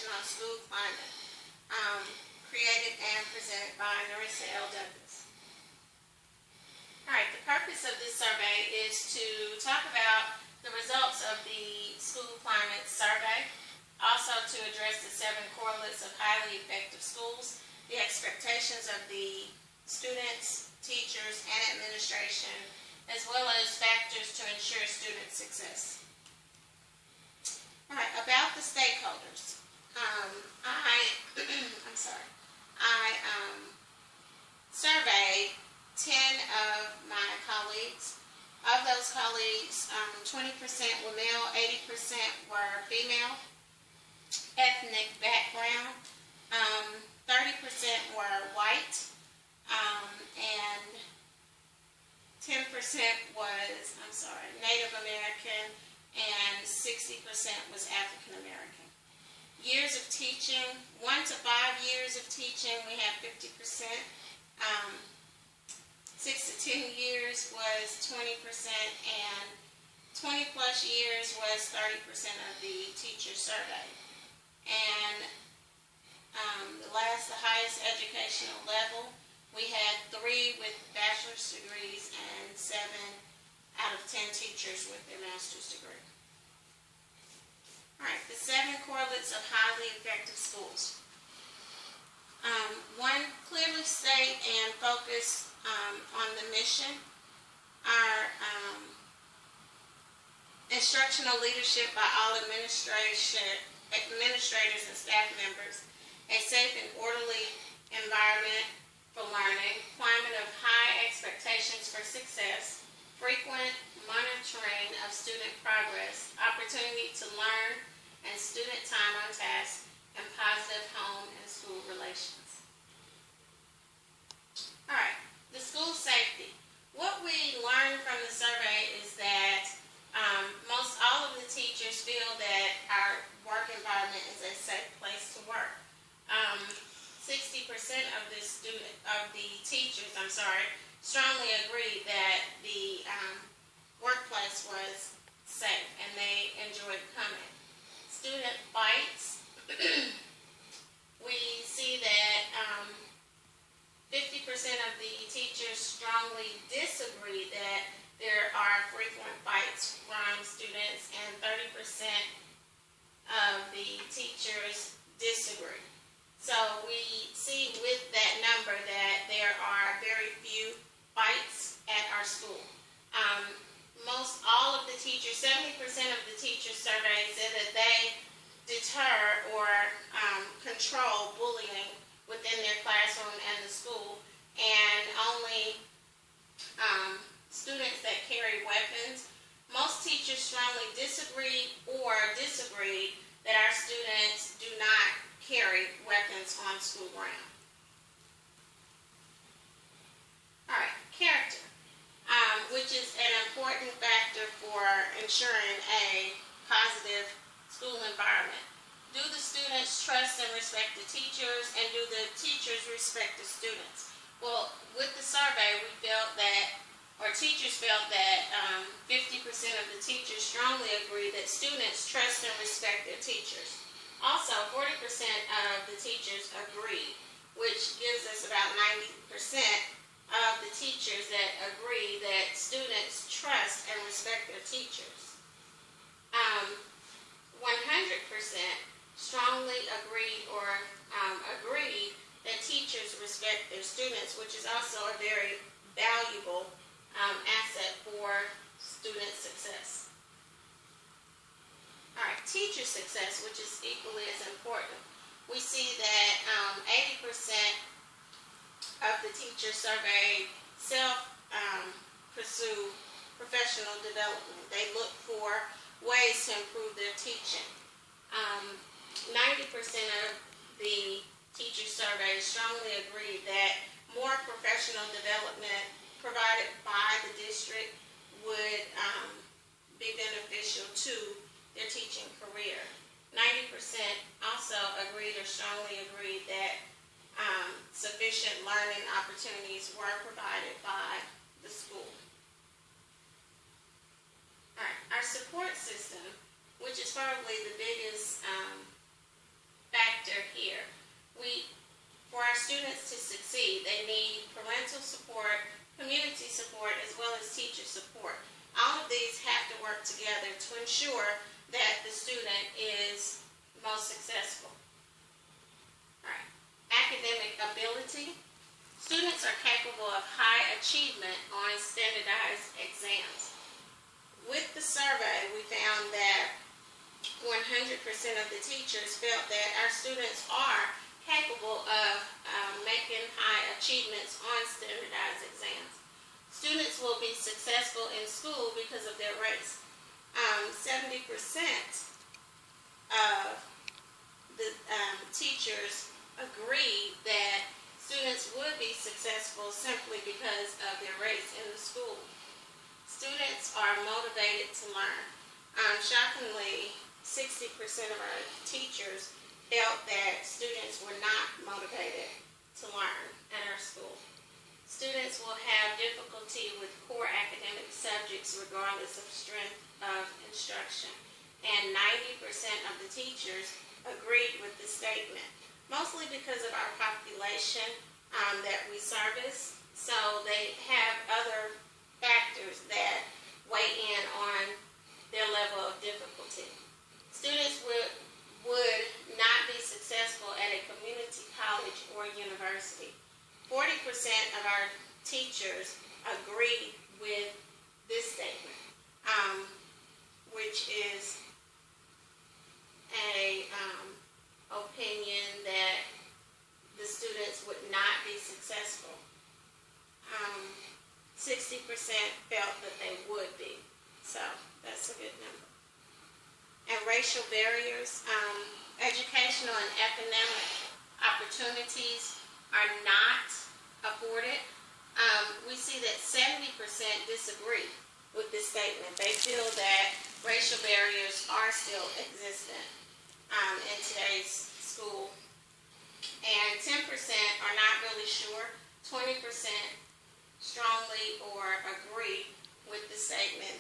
information on school climate, created and presented by Naressa Douglas. All right, the purpose of this survey is to talk about the results of the school climate survey, also to address the 7 correlates of highly effective schools, the expectations of the students, teachers, and administration, as well as factors to ensure student success. All right, about the stakeholders. I surveyed 10 of my colleagues. Of those colleagues, 20% were male, 80% were female, ethnic background, 30% were white, and 10% was, Native American, and 60% was African American. Years of teaching, 1 to 5 years of teaching, we have 50%. 6 to 10 years was 20%, and 20 plus years was 30% of the teachers surveyed. And the highest educational level, we had 3 with bachelor's degrees and 7 out of 10 teachers with their master's degree. All right, the 7 correlates of highly effective schools. 1, clearly state and focus on the mission. Our instructional leadership by all administrators and staff members. A safe and orderly environment for learning. Climate of high expectations for success. Frequent monitoring of student progress. Opportunity to learn and student time on task. And positive home and school relations. All right, the school safety. What we learned from the survey is that most all of the teachers feel that our work environment is a safe place to work. 60% of the teachers strongly agreed that the workplace was safe and they enjoyed coming. Student fights. We see that 50% of the teachers strongly disagree that there are frequent fights from students, and 30% of the teachers disagree. So we see with that number that there are very few fights at our school. Most all of the teachers, 70% of the teachers surveyed said that they deter or control bullying within their classroom and the school, and only students that carry weapons. Most teachers strongly disagreed that our students do not carry weapons on school ground. All right, character, which is an important factor for ensuring a positive school environment. Do the students trust and respect the teachers, and do the teachers respect the students? Well, with the survey, teachers felt that 50% of the teachers strongly agree that students trust and respect their teachers. Also, 40% of the teachers agree, which gives us about 90% of the teachers that agree that students trust and respect their teachers. 100% strongly agree that teachers respect their students, which is also a very valuable asset for student success. All right, teacher success, which is equally as important. We see that 80% of the teachers surveyed pursue professional development. They look for ways to improve their teaching. 90% of the teachers surveyed strongly agreed that more professional development provided by the district would be beneficial to their teaching career. 90% also agreed or strongly agreed that sufficient learning opportunities were provided by the school. All right, our support system, which is probably the biggest factor here. For our students to succeed, they need parental support, community support, as well as teacher support. All of these have to work together to ensure that the student is most successful. All right. Academic ability. Students are capable of high achievement on standardized exams. With the survey, we found that 100% of the teachers felt that our students are capable of making high achievements on standardized exams. Students will be successful in school because of their race. 70% of the teachers agree that students would be successful simply because of their race in the school. Students are motivated to learn. Shockingly, 60% of our teachers felt that students were not motivated to learn at our school. Students will have difficulty with core academic subjects regardless of strength of instruction. And 90% of the teachers agreed with the statement, mostly because of our population that we service. So they have other factors that weigh in on their level of difficulty. Students would not be successful at a community college or university. 40% of our teachers agree with this statement, which is a opinion that the students would not be successful. 60% felt that they would be. So that's a good number. And racial barriers, educational and economic opportunities are not afforded. We see that 70% disagree with this statement. They feel that racial barriers are still existent in today's school. And 10% are not really sure. 20% strongly or agree with the statement